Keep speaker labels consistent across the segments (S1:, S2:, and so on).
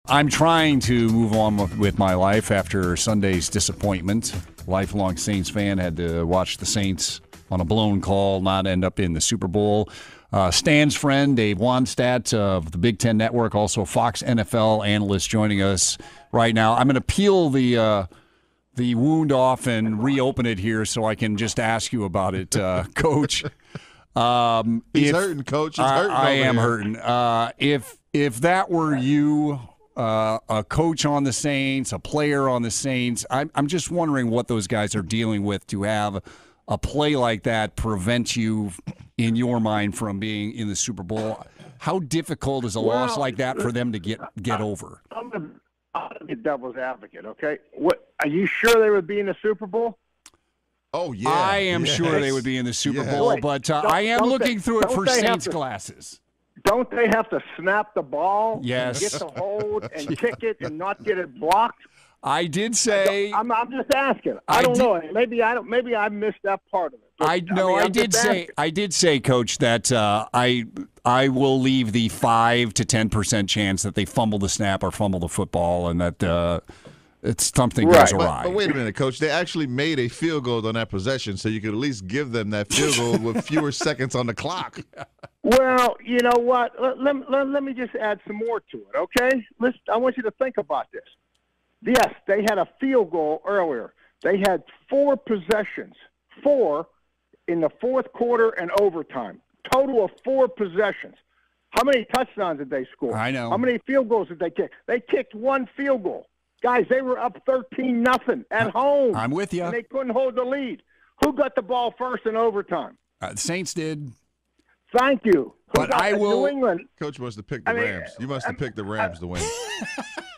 S1: I'm trying to move on with my life after Sunday's disappointment. Lifelong Saints fan, had to watch the Saints on a blown call not end up in the Super Bowl. Stan's friend, Dave Wannstedt of the Big Ten Network, also Fox NFL analyst, joining us right now. I'm going to peel the wound off and reopen it here so I can just ask you about it, Coach.
S2: He's hurting, Coach. He's hurting.
S1: I am hurting. If that were you, a coach on the Saints, a player on the Saints, I'm just wondering what those guys are dealing with to have a play like that prevent you, in your mind, from being in the Super Bowl. How difficult is a loss like that for them to get over?
S3: I'm going to be devil's advocate, okay? What, are you sure they would be in the Super Bowl?
S2: Oh, yeah.
S1: I am sure they would be in the Super Bowl, but I am looking through it for Saints glasses.
S3: Don't they have to snap the ball
S1: yes.
S3: and get the hold and kick it and not get it blocked?
S1: I did say.
S3: I'm just asking. I don't know. Maybe I missed that part of it. But,
S1: I did say, Coach, that I will leave the 5 to 10% chance that they fumble the snap or fumble the football, and that it's something goes awry.
S2: But wait a minute, Coach. They actually made a field goal on that possession, so you could at least give them that field goal with fewer seconds on the clock.
S3: Well, you know what? Let me just add some more to it, okay? I want you to think about this. Yes, they had a field goal earlier. They had 4 possessions, 4 in the fourth quarter and overtime. Total of 4 possessions. How many touchdowns did they score?
S1: I know.
S3: How many field goals did they kick? They kicked 1 field goal. Guys, they were up 13-0 at home.
S1: I'm with you.
S3: And they couldn't hold the lead. Who got the ball first in overtime?
S1: The Saints did.
S3: Thank you.
S1: But I will.
S3: New England.
S2: Coach must have picked the Rams. You must have picked the Rams to win.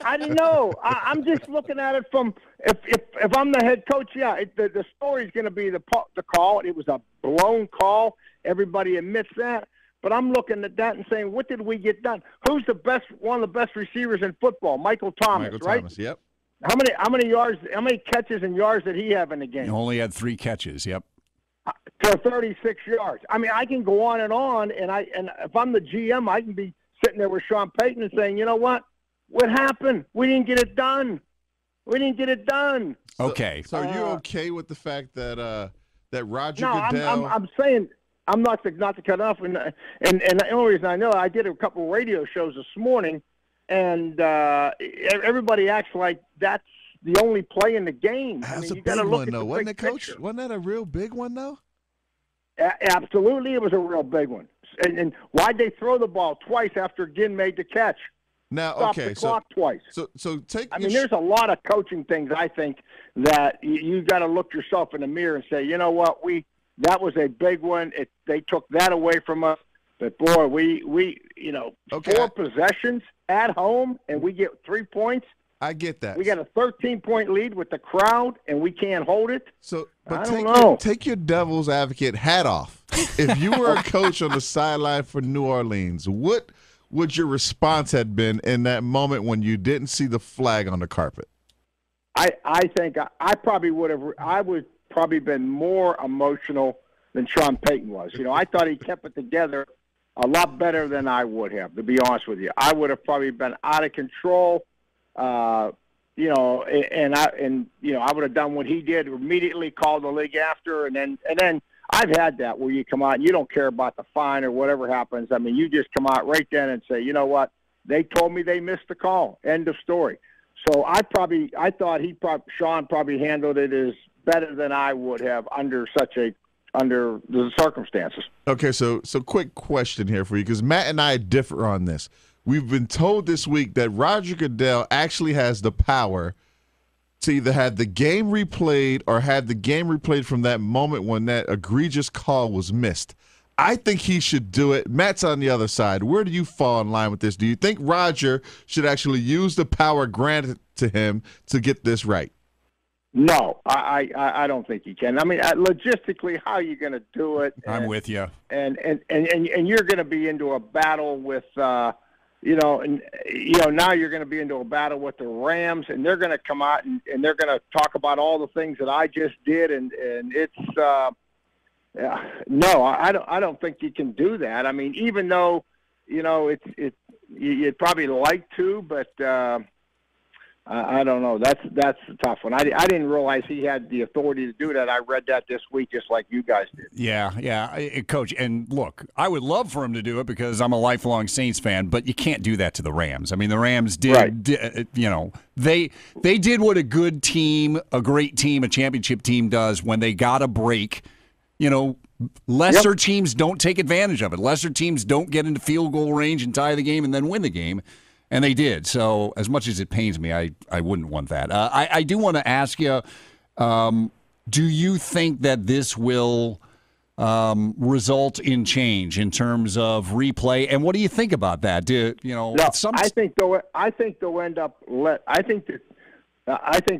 S3: I didn't know. I'm just looking at it from if I'm the head coach. Yeah, the story's going to be the call. It was a blown call. Everybody admits that. But I'm looking at that and saying, what did we get done? Who's the best? One of the best receivers in football, Michael Thomas, right?
S2: Thomas, yep.
S3: How many yards? How many catches and yards did he have in the game?
S1: He only had 3 catches. Yep.
S3: To 36 yards. I mean, I can go on, and if I'm the GM, I can be sitting there with Sean Payton and saying, you know what? What happened? We didn't get it done.
S1: Okay.
S2: So are you okay with the fact that Roger
S3: Goodell?
S2: No,
S3: I'm saying I'm not to cut off, and the only reason I know, I did a couple of radio shows this morning, and everybody acts like that's the only play in the game.
S2: That's
S3: I mean,
S2: a big one, though, wasn't it, Coach?
S3: Picture.
S2: Wasn't that a real big one, though?
S3: Absolutely, it was a real big one. And why'd they throw the ball twice after Ginn made the catch?
S2: Now,
S3: Stop
S2: okay,
S3: the clock twice.
S2: So take.
S3: I mean, there's a lot of coaching things I think that you got to look yourself in the mirror and say, you know what, that was a big one. They took that away from us. But boy, we 4 possessions at home and we get 3 points.
S2: I get that.
S3: We got a 13-point lead with the crowd, and we can't hold it.
S2: So,
S3: but
S2: I don't know. Take your devil's advocate hat off. If you were a coach on the sideline for New Orleans, what would your response have been in that moment when you didn't see the flag on the carpet?
S3: I think I probably would have. I would probably been more emotional than Sean Payton was. You know, I thought he kept it together a lot better than I would have. To be honest with you, I would have probably been out of control. I would have done what he did, immediately called the league after, and then I've had that where you come out and you don't care about the fine or whatever happens. I mean, you just come out right then and say, you know what, they told me they missed the call. End of story. So I thought Sean probably handled it as better than I would have under the circumstances.
S2: Okay, so quick question here for you, because Matt and I differ on this. We've been told this week that Roger Goodell actually has the power to either have the game replayed or have the game replayed from that moment when that egregious call was missed. I think he should do it. Matt's on the other side. Where do you fall in line with this? Do you think Roger should actually use the power granted to him to get this right?
S3: No, I don't think he can. I mean, logistically, how are you going to do it?
S1: I'm with you.
S3: And you're going to be into a battle with now you're going to be into a battle with the Rams, and they're going to come out and they're going to talk about all the things that I just did, and it's no, I don't think you can do that. I mean, even though it's You'd probably like to, but I don't know. That's a tough one. I didn't realize he had the authority to do that. I read that this week just like you guys did.
S1: Yeah, Coach. And look, I would love for him to do it because I'm a lifelong Saints fan, but you can't do that to the Rams. I mean, the Rams did, they did what a good team, a great team, a championship team does when they got a break. Lesser teams don't take advantage of it. Lesser teams don't get into field goal range and tie the game and then win the game. And they did. So as much as it pains me, I wouldn't want that. I do want to ask you, do you think that this will result in change in terms of replay? And what do you think about that?
S3: I think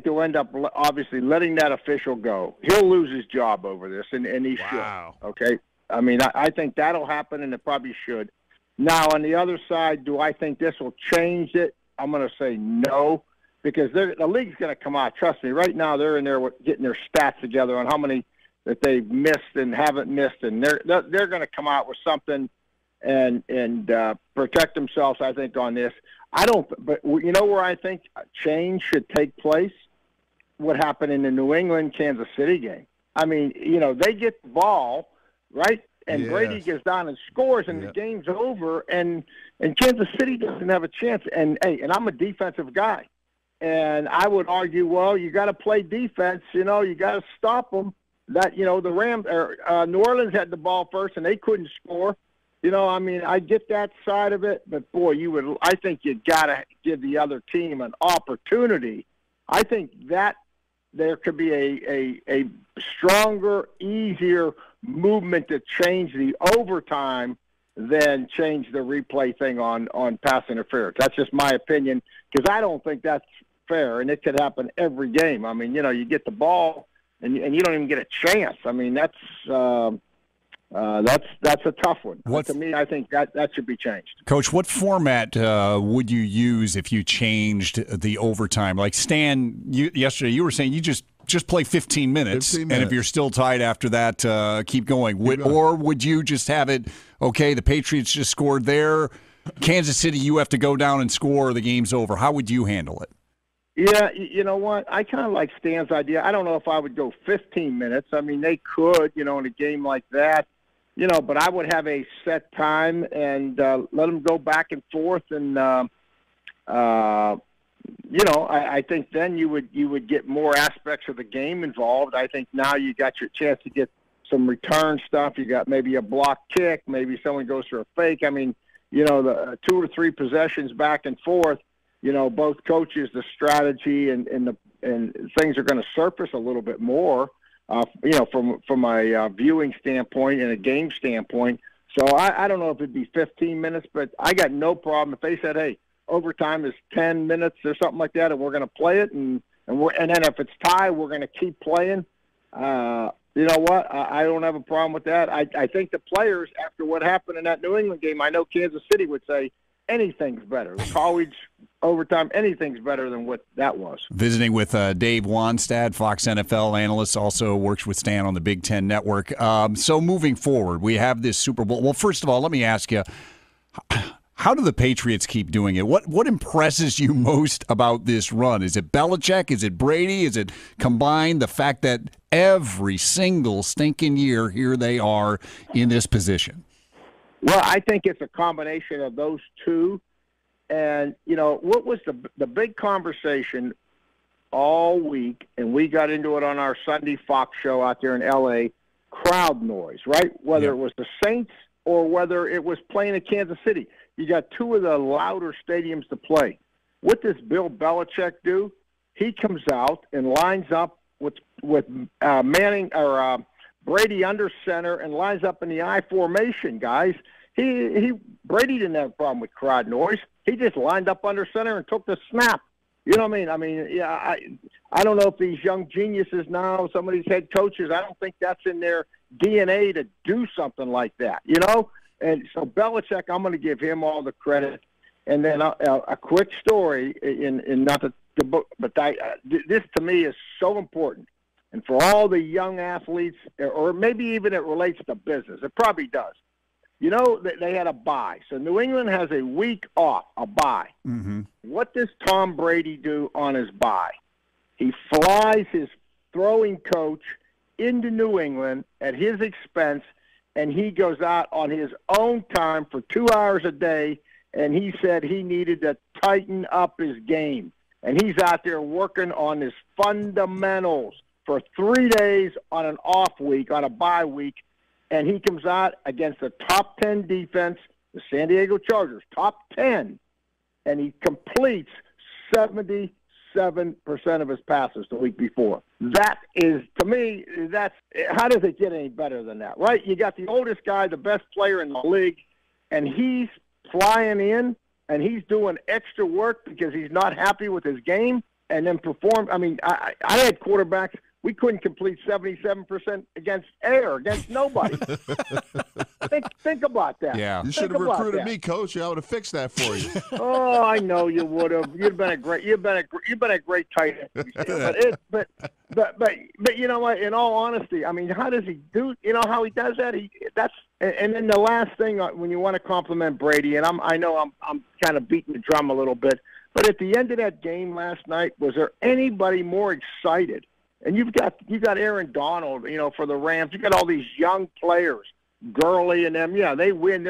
S3: they'll end up obviously letting that official go. He'll lose his job over this, and he should. Okay? I mean, I think that'll happen, and it probably should. Now, on the other side, do I think this will change it? I'm going to say no, because the league's going to come out. Trust me, right now they're in there getting their stats together on how many that they've missed and haven't missed, and they're going to come out with something and protect themselves, I think, on this. But you know where I think change should take place? What happened in the New England-Kansas City game. I mean, they get the ball, right? And Brady gets down and scores, and the game's over, and Kansas City doesn't have a chance. And I'm a defensive guy, and I would argue, well, you got to play defense. You got to stop them. That the Rams or New Orleans had the ball first, and they couldn't score. I get that side of it, but boy, I think you got to give the other team an opportunity. I think that there could be a stronger, easier movement to change the overtime than change the replay thing on pass interference. That's just my opinion, because I don't think that's fair, and it could happen every game. I mean, you get the ball and you don't even get a chance. I mean, that's a tough one. To me, I think that should be changed.
S1: Coach, what format would you use if you changed the overtime? Like Stan, yesterday you were saying you just play 15 minutes, and if you're still tied after that, keep going. Or would you just have it, okay, the Patriots just scored there, Kansas City, you have to go down and score, the game's over. How would you handle it?
S3: Yeah, you know what? I kind of like Stan's idea. I don't know if I would go 15 minutes. I mean, they could, in a game like that. But I would have a set time and let them go back and forth. And, I think then you would get more aspects of the game involved. I think now you got your chance to get some return stuff. You got maybe a block kick. Maybe someone goes for a fake. I mean, the 2 or 3 possessions back and forth, both coaches, the strategy and things are going to surface a little bit more. From a viewing standpoint and a game standpoint. So I don't know if it'd be 15 minutes, but I got no problem if they said, hey, overtime is 10 minutes or something like that, and we're going to play it, and then if it's tied, we're going to keep playing. You know what? I don't have a problem with that. I think the players, after what happened in that New England game, I know Kansas City would say anything's better. College overtime, anything's better than what that was.
S1: Visiting with Dave Wannstedt, Fox NFL analyst, also works with Stan on the Big Ten Network. So moving forward, we have this Super Bowl. Well, first of all, let me ask you, how do the Patriots keep doing it? What impresses you most about this run? Is it Belichick? Is it Brady? Is it combined the fact that every single stinking year here they are in this position?
S3: Well, I think it's a combination of those two. And, what was the big conversation all week, and we got into it on our Sunday Fox show out there in L.A., crowd noise, right? Whether it was the Saints or whether it was playing in Kansas City. You got 2 of the louder stadiums to play. What does Bill Belichick do? He comes out and lines up with Manning or Brady under center and lines up in the I formation, guys. Brady didn't have a problem with crowd noise. He just lined up under center and took the snap. You know what I mean? I don't know if these young geniuses now, some of these head coaches, I don't think that's in their DNA to do something like that, And so Belichick, I'm going to give him all the credit. And then a quick story, in not the book, but this to me is so important. And for all the young athletes, or maybe even it relates to business, it probably does. You know, they had a bye. So New England has a week off, a bye.
S1: Mm-hmm.
S3: What does Tom Brady do on his bye? He flies his throwing coach into New England at his expense, and he goes out on his own time for 2 hours a day, and he said he needed to tighten up his game. And he's out there working on his fundamentals for 3 days on an off week, on a bye week, and he comes out against the top 10 defense, the San Diego Chargers, top 10, and he completes 77% of his passes the week before. That is, to me, how does it get any better than that, right? You got the oldest guy, the best player in the league, and he's flying in, and he's doing extra work because he's not happy with his game, and then perform. I mean, I had quarterbacks. We couldn't complete 77% against nobody. think about that.
S1: Yeah,
S2: you should have recruited me, Coach. I would have fixed that for you.
S3: Oh, I know you would have. You've been a great tight end. But you know what? In all honesty, I mean, how does he do? You know how he does that? And then the last thing when you want to compliment Brady, and I know I'm kind of beating the drum a little bit, but at the end of that game last night, was there anybody more excited? And you've got Aaron Donald, you know, for the Rams. You've got all these young players, Gurley and them. Yeah, they win.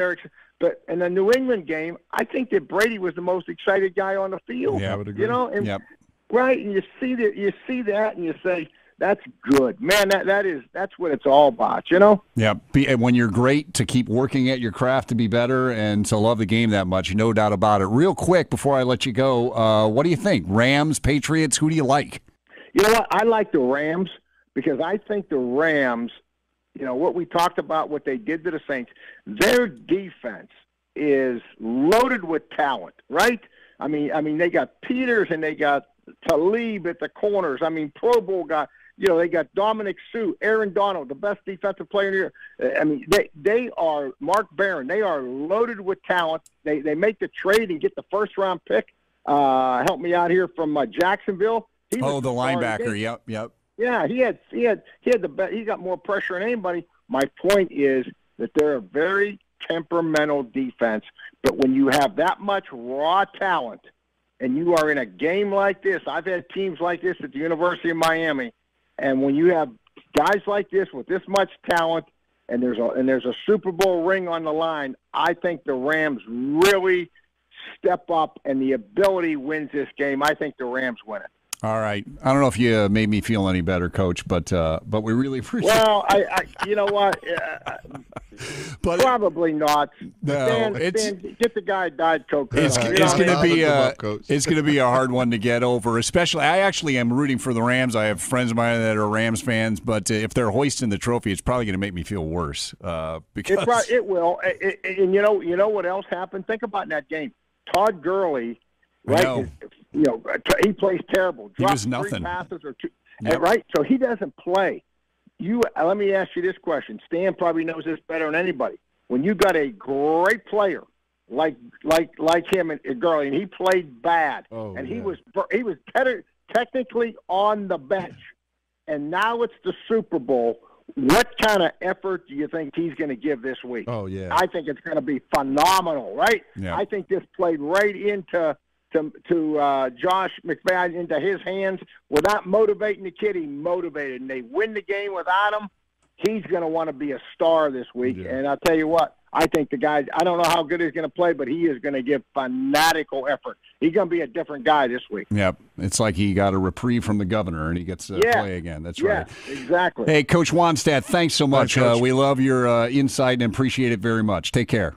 S3: But in the New England game, I think that Brady was the most excited guy on the field.
S2: Yeah, I would agree.
S3: You know, and,
S1: yep.
S3: Right, and you see that, and you say, that's good, man. That's what it's all about, you know.
S1: Yeah, when you're great, to keep working at your craft to be better and to love the game that much, no doubt about it. Real quick before I let you go, what do you think? Rams, Patriots, who do you like?
S3: You know what? I like the Rams because I think the Rams, you know, what we talked about, what they did to the Saints, their defense is loaded with talent, right? I mean, they got Peters and they got Talib at the corners. I mean, Pro Bowl guy. You know, they got Dominic Sue, Aaron Donald, the best defensive player in the year. I mean, they are Mark Barron. They are loaded with talent. They make the trade and get the first-round pick. Help me out here from Jacksonville.
S1: The linebacker. Yep.
S3: Yeah, he had the best. He got more pressure than anybody. My point is that they're a very temperamental defense, but when you have that much raw talent and you are in a game like this, I've had teams like this at the University of Miami, and when you have guys like this with this much talent and there's a Super Bowl ring on the line, I think the Rams really step up and the ability wins this game. I think the Rams win it.
S1: All right. I don't know if you made me feel any better, Coach, but we really appreciate it.
S3: Well, I you know what? Probably not.
S1: No,
S3: Stan, get the guy Diet Coke.
S1: It's going to be a hard one to get over. Especially, I actually am rooting for the Rams. I have friends of mine that are Rams fans, but if they're hoisting the trophy, it's probably going to make me feel worse. Because
S3: it will. And you know what else happened? Think about that game. Todd Gurley. Right, you know, he plays terrible.
S1: He was nothing.
S3: 3 passes or 2, right? So he doesn't play. Let me ask you this question. Stan probably knows this better than anybody. When you got a great player like him and Gurley, and he played bad, he was technically on the bench, and now it's the Super Bowl. What kind of effort do you think he's going to give this week?
S2: Oh yeah,
S3: I think it's going to be phenomenal, right?
S1: Yeah.
S3: I think this played right into Josh McVay, into his hands. Without motivating the kid, he motivated, and they win the game without him. He's going to want to be a star this week. Yeah. And I'll tell you what, I think the guy, I don't know how good he's going to play, but he is going to give fanatical effort. He's going to be a different guy this week.
S1: Yep. It's like he got a reprieve from the governor, and he gets to play again. That's right.
S3: Exactly.
S1: Hey, Coach Wannstedt, thanks so much.
S2: Right,
S1: we love your insight and appreciate it very much. Take care.